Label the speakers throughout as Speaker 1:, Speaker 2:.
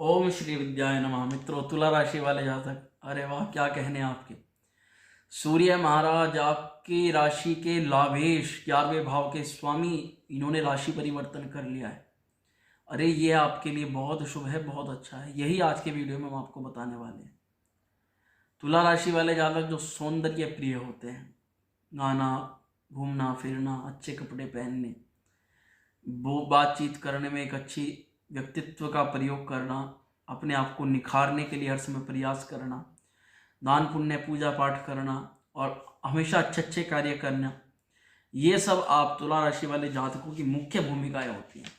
Speaker 1: ओम श्री विद्याय नमः। मित्रों, तुला राशि वाले जातक, अरे वाह, क्या कहने आपके। सूर्य महाराज आपकी राशि के लाभेश 11वें भाव के स्वामी, इन्होंने राशि परिवर्तन कर लिया है। अरे ये आपके लिए बहुत शुभ है, बहुत अच्छा है। यही आज के वीडियो में हम आपको बताने वाले हैं। तुला राशि वाले जातक जो सौंदर्य प्रिय होते हैं, गाना, घूमना फिरना, अच्छे कपड़े पहनने, वो बातचीत करने में एक अच्छी व्यक्तित्व का प्रयोग करना, अपने आप को निखारने के लिए हर समय प्रयास करना, दान पुण्य पूजा पाठ करना और हमेशा अच्छे अच्छे कार्य करना, ये सब आप तुला राशि वाले जातकों की मुख्य भूमिकाएं होती हैं।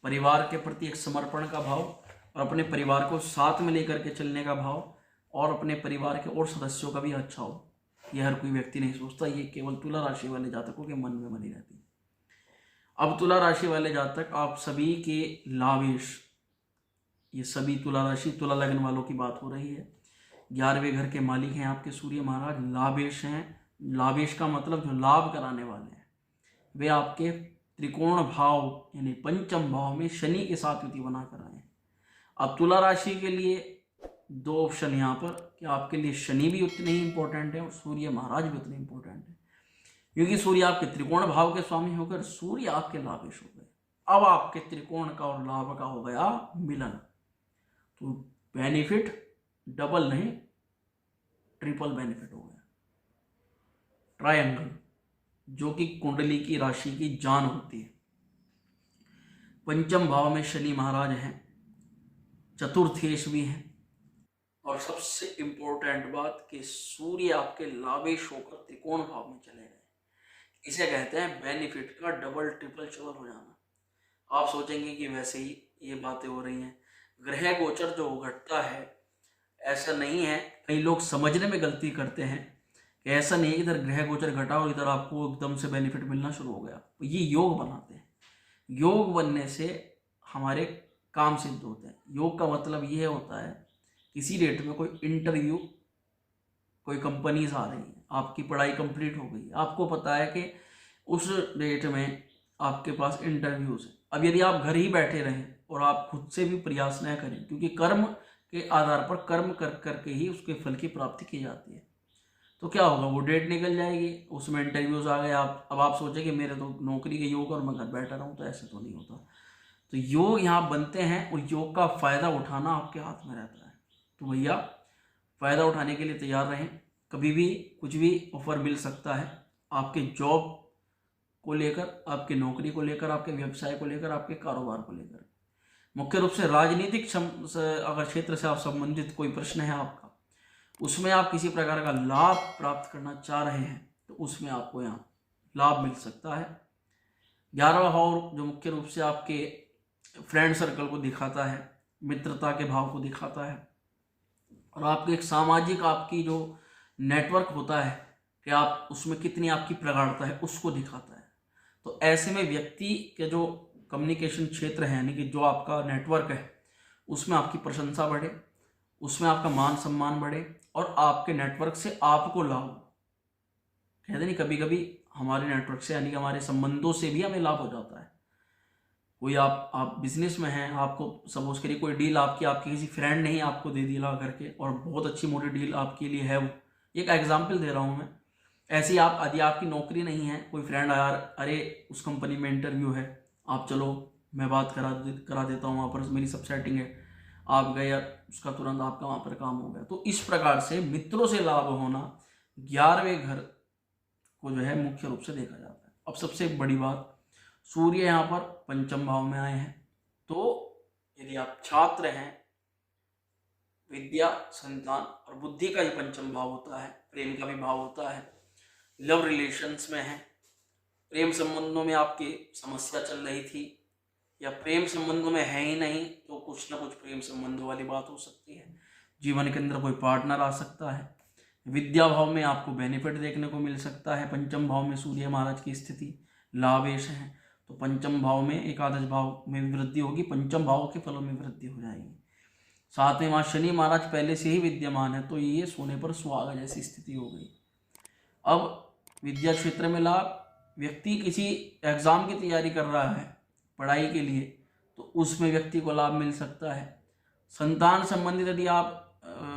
Speaker 1: परिवार के प्रति एक समर्पण का भाव और अपने परिवार को साथ में लेकर के चलने का भाव और अपने परिवार के और सदस्यों का भी अच्छा हो, यह हर कोई व्यक्ति नहीं सोचता। ये केवल तुला राशि वाले जातकों के मन में बनी रहती है। अब तुला राशि वाले जातक, आप सभी के लाभेश, ये सभी तुला राशि तुला लग्न वालों की बात हो रही है। 11वें घर के मालिक हैं आपके सूर्य महाराज, लाभेश हैं। लाभेश का मतलब जो लाभ कराने वाले हैं, वे आपके त्रिकोण भाव यानी पंचम भाव में शनि के साथ युति बना कर आए हैं। अब तुला राशि के लिए दो ऑप्शन यहाँ पर कि आपके लिए शनि भी उतने ही इंपॉर्टेंट है और सूर्य महाराज भी उतने इंपॉर्टेंट है, क्योंकि सूर्य आपके त्रिकोण भाव के स्वामी होकर सूर्य आपके लाभेश हो गए। अब आपके त्रिकोण का और लाभ का हो गया मिलन, तो बेनिफिट डबल नहीं ट्रिपल बेनिफिट हो गया। ट्रायंगल, जो कि कुंडली की राशि की जान होती है। पंचम भाव में शनि महाराज हैं, चतुर्थेश भी हैं, और सबसे इंपॉर्टेंट बात कि सूर्य आपके लाभेश होकर त्रिकोण भाव में चले गए। इसे कहते हैं बेनिफिट का डबल ट्रिपल चबल हो जाना। आप सोचेंगे कि वैसे ही ये बातें हो रही हैं, ग्रह गोचर जो घटता है, ऐसा नहीं है। कई लोग समझने में गलती करते हैं कि ऐसा नहीं है कि इधर ग्रह गोचर घटा और इधर आपको एकदम से बेनिफिट मिलना शुरू हो गया। तो ये योग बनाते हैं। योग बनने से हमारे काम सिद्ध होते हैं। योग का मतलब ये होता है, किसी डेट में कोई इंटरव्यू, कोई कंपनीज आ रही है, आपकी पढ़ाई कंप्लीट हो गई, आपको पता है कि उस डेट में आपके पास इंटरव्यूज है। अब यदि आप घर ही बैठे रहें और आप खुद से भी प्रयास न करें, क्योंकि कर्म के आधार पर कर्म कर करके ही उसके फल की प्राप्ति की जाती है, तो क्या होगा, वो डेट निकल जाएगी, उसमें इंटरव्यूज आ गए। अब आप सोचें कि मेरे तो नौकरी के योग और मैं घर बैठा रहूँ, तो ऐसे तो नहीं होता। तो योग यहाँ बनते हैं और योग का फायदा उठाना आपके हाथ में रहता है। तो भैया, फायदा उठाने के लिए तैयार रहें। कभी भी कुछ भी ऑफर मिल सकता है, आपके जॉब को लेकर, आपके नौकरी को लेकर, आपके व्यवसाय को लेकर, आपके कारोबार को लेकर। मुख्य रूप से राजनीतिक अगर क्षेत्र से आप संबंधित कोई प्रश्न है आपका, उसमें आप किसी प्रकार का लाभ प्राप्त करना चाह रहे हैं, तो उसमें आपको यहाँ लाभ मिल सकता है। 11वां भाव जो मुख्य रूप से आपके फ्रेंड सर्कल को दिखाता है, मित्रता के भाव को दिखाता है, और आपके एक सामाजिक आपकी जो नेटवर्क होता है कि आप उसमें कितनी आपकी प्रगाढ़ता है, उसको दिखाता है। तो ऐसे में व्यक्ति के जो कम्युनिकेशन क्षेत्र है, यानी कि जो आपका नेटवर्क है, उसमें आपकी प्रशंसा बढ़े, उसमें आपका मान सम्मान बढ़े और आपके नेटवर्क से आपको लाभ। कहते नहीं, कभी कभी हमारे नेटवर्क से यानी कि हमारे संबंधों से भी हमें लाभ हो जाता है। कोई आप बिजनेस में हैं, आपको सपोज करिए कोई डील आपकी किसी फ्रेंड ने ही आपको दे दी ला करके, और बहुत अच्छी मोटी डील आपके लिए है। वो एक एग्जांपल दे रहा हूँ मैं। ऐसी आप, यदि आपकी नौकरी नहीं है, कोई फ्रेंड आया, अरे उस कंपनी में इंटरव्यू है, आप चलो, मैं बात करा देता हूँ, वहाँ पर मेरी सब सेटिंग है, आप गए, उसका तुरंत आपका वहाँ पर काम हो गया। तो इस प्रकार से मित्रों से लाभ होना 11वें घर को जो है मुख्य रूप से देखा जाता है। अब सबसे बड़ी बात, सूर्य यहाँ पर पंचम भाव में आए हैं, तो यदि आप छात्र हैं, विद्या, संतान और बुद्धि का ही पंचम भाव होता है, प्रेम का भी भाव होता है, लव रिलेशंस में है, प्रेम संबंधों में आपकी समस्या चल रही थी, या प्रेम संबंधों में है ही नहीं, तो कुछ ना कुछ प्रेम संबंधों वाली बात हो सकती है। जीवन के अंदर कोई पार्टनर आ सकता है। विद्या भाव में आपको बेनिफिट देखने को मिल सकता है। पंचम भाव में सूर्य महाराज की स्थिति, लाभेश है, तो पंचम भाव में एकादश भाव में वृद्धि होगी, पंचम भाव के फलों में वृद्धि हो जाएगी। साथ में वहाँ शनि महाराज पहले से ही विद्यमान है, तो ये सोने पर सुहागा जैसी स्थिति हो गई। अब विद्या क्षेत्र में लाभ, व्यक्ति किसी एग्जाम की तैयारी कर रहा है पढ़ाई के लिए, तो उसमें व्यक्ति को लाभ मिल सकता है। संतान संबंधित यदि आप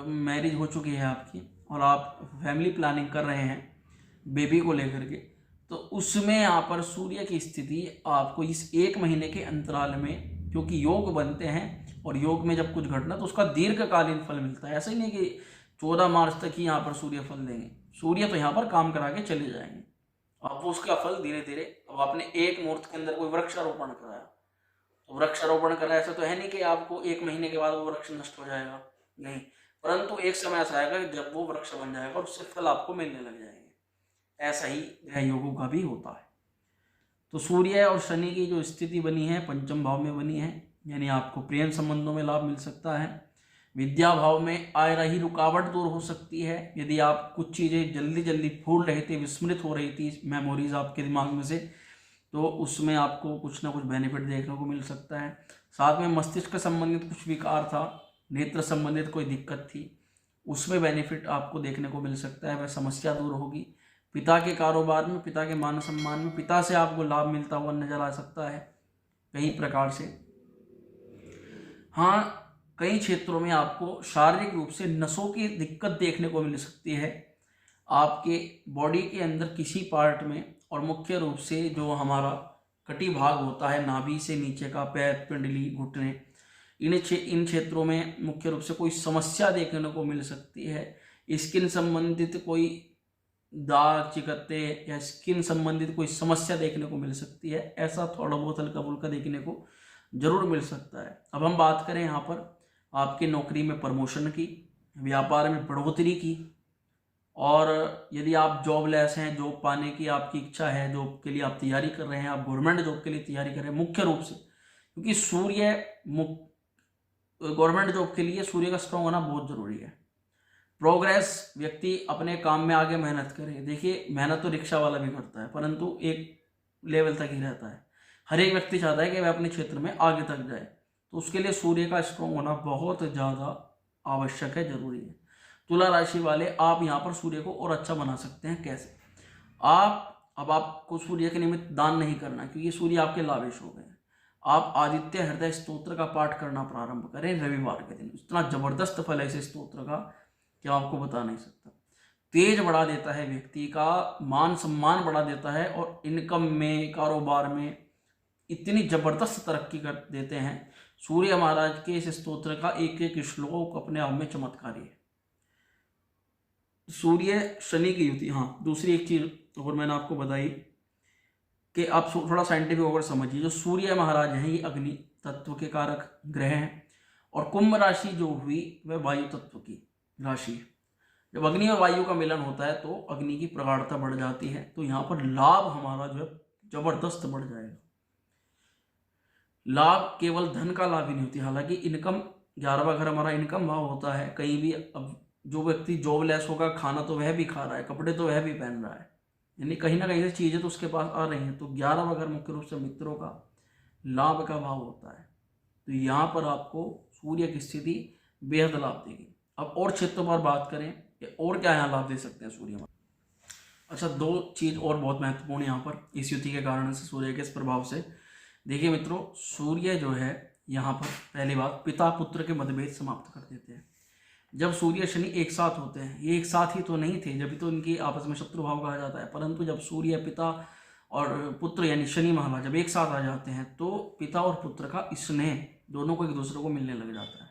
Speaker 1: मैरिज हो चुकी है आपकी और आप फैमिली प्लानिंग कर रहे हैं बेबी को लेकर के, तो उसमें यहाँ पर सूर्य की स्थिति आपको इस 1 महीने के अंतराल में, क्योंकि योग बनते हैं और योग में जब कुछ घटना तो उसका दीर्घकालीन फल मिलता है। ऐसा ही नहीं कि 14 मार्च तक ही यहाँ पर सूर्य फल देंगे। सूर्य तो यहाँ पर काम करा के चले जाएंगे, अब वो उसका फल धीरे धीरे। अब आपने एक मुहूर्त के अंदर कोई वृक्षारोपण कराया, तो वृक्षारोपण कराया, ऐसा तो है नहीं कि आपको 1 महीने के बाद वो वृक्ष नष्ट हो जाएगा, नहीं, परंतु एक समय ऐसा आएगा कि जब वो वृक्ष बन जाएगा और उससे फल आपको मिलने लग जाएंगे। ऐसा ही ग्रह योगों का भी होता है। तो सूर्य और शनि की जो स्थिति बनी है पंचम भाव में बनी है, यानी आपको प्रेम संबंधों में लाभ मिल सकता है। विद्या भाव में आ रही रुकावट दूर हो सकती है। यदि आप कुछ चीज़ें जल्दी जल्दी भूल रहे थे, विस्मृत हो रही थी मेमोरीज आपके दिमाग में से, तो उसमें आपको कुछ ना कुछ बेनिफिट देखने को मिल सकता है। साथ में मस्तिष्क के संबंधित कुछ विकार था, नेत्र संबंधित कोई दिक्कत थी, उसमें बेनिफिट आपको देखने को मिल सकता है, वह समस्या दूर होगी। पिता के कारोबार में, पिता के मान सम्मान में, पिता से आपको लाभ मिलता हुआ नजर आ सकता है कई प्रकार से। हाँ, कई क्षेत्रों में आपको शारीरिक रूप से नसों की दिक्कत देखने को मिल सकती है आपके बॉडी के अंदर किसी पार्ट में, और मुख्य रूप से जो हमारा कटी भाग होता है नाभि से नीचे का, पैर, पिंडली, घुटने, इन क्षेत्रों में मुख्य रूप से कोई समस्या देखने को मिल सकती है। स्किन संबंधित कोई दाग, चिकत्ते या स्किन संबंधित कोई समस्या देखने को मिल सकती है। ऐसा थोड़ा बहुत हल्का फुल्का देखने को जरूर मिल सकता है। अब हम बात करें यहाँ पर आपकी नौकरी में प्रमोशन की, व्यापार में बढ़ोतरी की, और यदि आप जॉबलेस हैं, जॉब पाने की आपकी इच्छा है, जॉब के लिए आप तैयारी कर रहे हैं, आप गवर्नमेंट जॉब के लिए तैयारी कर रहे हैं, मुख्य रूप से क्योंकि सूर्य गवर्नमेंट जॉब के लिए सूर्य का स्ट्रॉन्ग होना बहुत जरूरी है। प्रोग्रेस, व्यक्ति अपने काम में आगे मेहनत करे। देखिए, मेहनत तो रिक्शा वाला भी करता है, परंतु एक लेवल तक ही रहता है। हर एक व्यक्ति चाहता है कि वह अपने क्षेत्र में आगे तक जाए, तो उसके लिए सूर्य का स्ट्रॉन्ग होना बहुत ज़्यादा आवश्यक है, जरूरी है। तुला राशि वाले, आप यहाँ पर सूर्य को और अच्छा बना सकते हैं। कैसे? अब आपको सूर्य के निमित्त दान नहीं करना, क्योंकि सूर्य आपके लाभेश हो गए। आप आदित्य हृदय स्तोत्र का पाठ करना प्रारंभ करें रविवार के दिन। इतना जबरदस्त फल है इस स्तोत्र का कि आपको बता नहीं सकता। तेज बढ़ा देता है, व्यक्ति का मान सम्मान बढ़ा देता है, और इनकम में, कारोबार में इतनी जबरदस्त तरक्की कर देते हैं। सूर्य महाराज के इस स्तोत्र का एक एक श्लोक अपने आप में चमत्कारी है। सूर्य शनि की युति। हाँ, दूसरी एक चीज और मैंने आपको बताई कि आप थोड़ा साइंटिफिक होकर समझिए। जो सूर्य महाराज हैं ये अग्नि तत्व के कारक ग्रह हैं, और कुंभ राशि जो हुई वह वायु तत्व की राशि है। जब अग्नि और वायु का मिलन होता है तो अग्नि की प्रगाढ़ता बढ़ जाती है, तो यहाँ पर लाभ हमारा जो है जबरदस्त बढ़ जाएगा। लाभ केवल धन का लाभ ही नहीं होती, हालांकि इनकम, 11वां घर हमारा इनकम भाव होता है। कहीं भी अब जो व्यक्ति जॉबलेस होगा, खाना तो वह भी खा रहा है, कपड़े तो वह भी पहन रहा है, यानी कहीं ना कहीं से चीज़ें तो उसके पास आ रही हैं। तो 11वां घर मुख्य रूप से मित्रों का, लाभ का भाव होता है। तो यहाँ पर आपको सूर्य की स्थिति बेहद लाभ देगी। अब और क्षेत्रों पर बात करें कि और क्या यहाँ लाभ दे सकते हैं सूर्य। अच्छा, 2 चीज़ और बहुत महत्वपूर्ण यहाँ पर इस युति के कारण से, सूर्य के इस प्रभाव से। देखिए मित्रों, सूर्य जो है यहाँ पर पहली बात पिता पुत्र के मतभेद समाप्त कर देते हैं। जब सूर्य शनि एक साथ होते हैं, ये एक साथ ही तो नहीं थे, जब तो इनकी आपस में शत्रु भाव कहा जाता है, परंतु जब सूर्य, पिता और पुत्र यानी शनि महाराज जब एक साथ आ जाते हैं तो पिता और पुत्र का स्नेह दोनों को एक दूसरे को मिलने लग जाता है।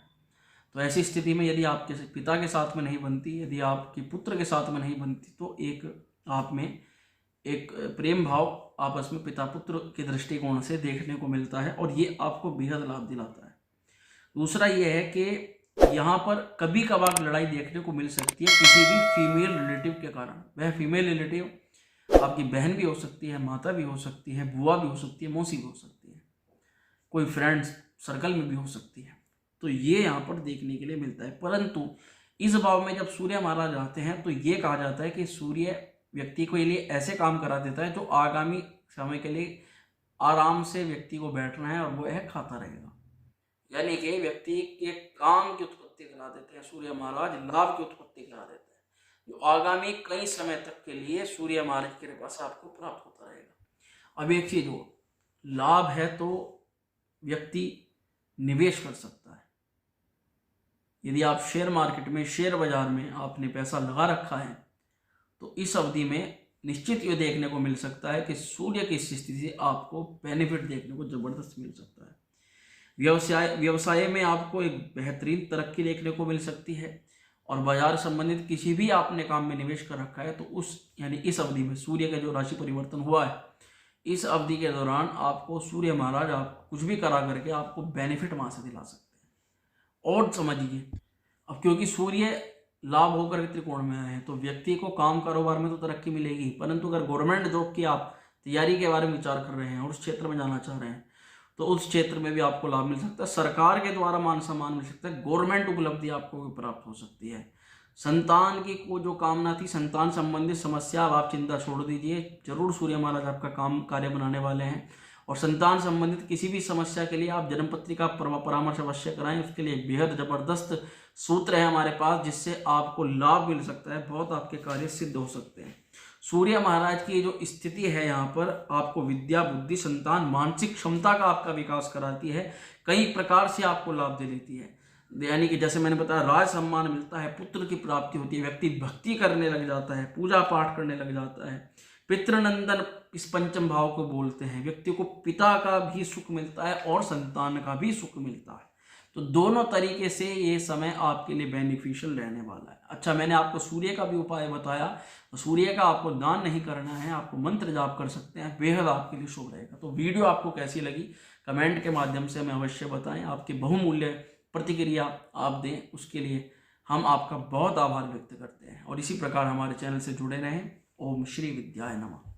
Speaker 1: तो ऐसी स्थिति में यदि आपके पिता के साथ में नहीं बनती, यदि आपके पुत्र के साथ में नहीं बनती, तो एक आप में एक प्रेम भाव आपस में पिता पुत्र के दृष्टिकोण से देखने को मिलता है, और ये आपको बेहद लाभ दिलाता है। दूसरा ये है कि यहाँ पर कभी कभार लड़ाई देखने को मिल सकती है किसी भी फीमेल रिलेटिव के कारण। वह फीमेल रिलेटिव आपकी बहन भी हो सकती है, माता भी हो सकती है, बुआ भी हो सकती है, मौसी भी हो सकती है, कोई फ्रेंड्स सर्कल में भी हो सकती है। तो ये यहाँ पर देखने के लिए मिलता है। परंतु इस भाव में जब सूर्य महाराज आते हैं तो ये कहा जाता है कि सूर्य व्यक्ति को लिए ऐसे काम करा देता है जो आगामी समय के लिए आराम से व्यक्ति को बैठना है और वो यह खाता रहेगा। यानी कि व्यक्ति के काम की उत्पत्ति करा देते हैं सूर्य महाराज, लाभ की उत्पत्ति करा देते हैं, जो आगामी कई समय तक के लिए सूर्य महाराज की कृपा से आपको प्राप्त होता रहेगा। अब एक चीज हो, लाभ है तो व्यक्ति निवेश कर सकता है, यदि आप शेयर मार्केट में, शेयर बाजार में आपने पैसा लगा रखा है तो इस अवधि में निश्चित ये देखने को मिल सकता है कि सूर्य की स्थिति से आपको बेनिफिट देखने को जबरदस्त मिल सकता है। व्यवसाय में आपको एक बेहतरीन तरक्की देखने को मिल सकती है। और बाजार संबंधित किसी भी आपने काम में निवेश कर रखा है तो यानी इस अवधि में सूर्य का जो राशि परिवर्तन हुआ है, इस अवधि के दौरान आपको सूर्य महाराज आप कुछ भी करा करके आपको बेनिफिट वहां से दिला सकते हैं। और समझिए, अब क्योंकि सूर्य लाभ होकर के त्रिकोण में आए हैं तो व्यक्ति को काम कारोबार में तो तरक्की मिलेगी, परंतु अगर गवर्नमेंट जॉब की आप तैयारी के बारे में विचार कर रहे हैं और उस क्षेत्र में जाना चाह रहे हैं तो उस क्षेत्र में भी आपको लाभ मिल सकता है। सरकार के द्वारा मान सम्मान मिल सकता है, गवर्नमेंट उपलब्धि आपको प्राप्त हो सकती है। संतान की को जो कामना थी, संतान संबंधित समस्या, अब आप चिंता छोड़ दीजिए, जरूर सूर्य महाराज आपका काम कार्य बनाने वाले हैं। और संतान संबंधित किसी भी समस्या के लिए आप जन्म पत्रिका परामर्श अवश्य कराएं। उसके लिए एक बेहद जबरदस्त सूत्र है हमारे पास जिससे आपको लाभ मिल सकता है, बहुत आपके कार्य सिद्ध हो सकते हैं। सूर्य महाराज की जो स्थिति है यहाँ पर आपको विद्या, बुद्धि, संतान, मानसिक क्षमता का आपका विकास कराती है, कई प्रकार से आपको लाभ दे देती है। यानी कि जैसे मैंने बताया, राज सम्मान मिलता है, पुत्र की प्राप्ति होती है, व्यक्ति भक्ति करने लग जाता है, पूजा पाठ करने लग जाता है। पितृनंदन इस पंचम भाव को बोलते हैं। व्यक्ति को पिता का भी सुख मिलता है और संतान का भी सुख मिलता है। तो दोनों तरीके से ये समय आपके लिए बेनिफिशियल रहने वाला है। अच्छा, मैंने आपको सूर्य का भी उपाय बताया, तो सूर्य का आपको दान नहीं करना है, आपको मंत्र जाप कर सकते हैं, बेहद आपके लिए शुभ रहेगा। तो वीडियो आपको कैसी लगी कमेंट के माध्यम से हमें अवश्य बताएं। आपकी बहुमूल्य प्रतिक्रिया आप दें, उसके लिए हम आपका बहुत आभार व्यक्त करते हैं। और इसी प्रकार हमारे चैनल से जुड़े रहें। ओम श्री विद्याय नमः।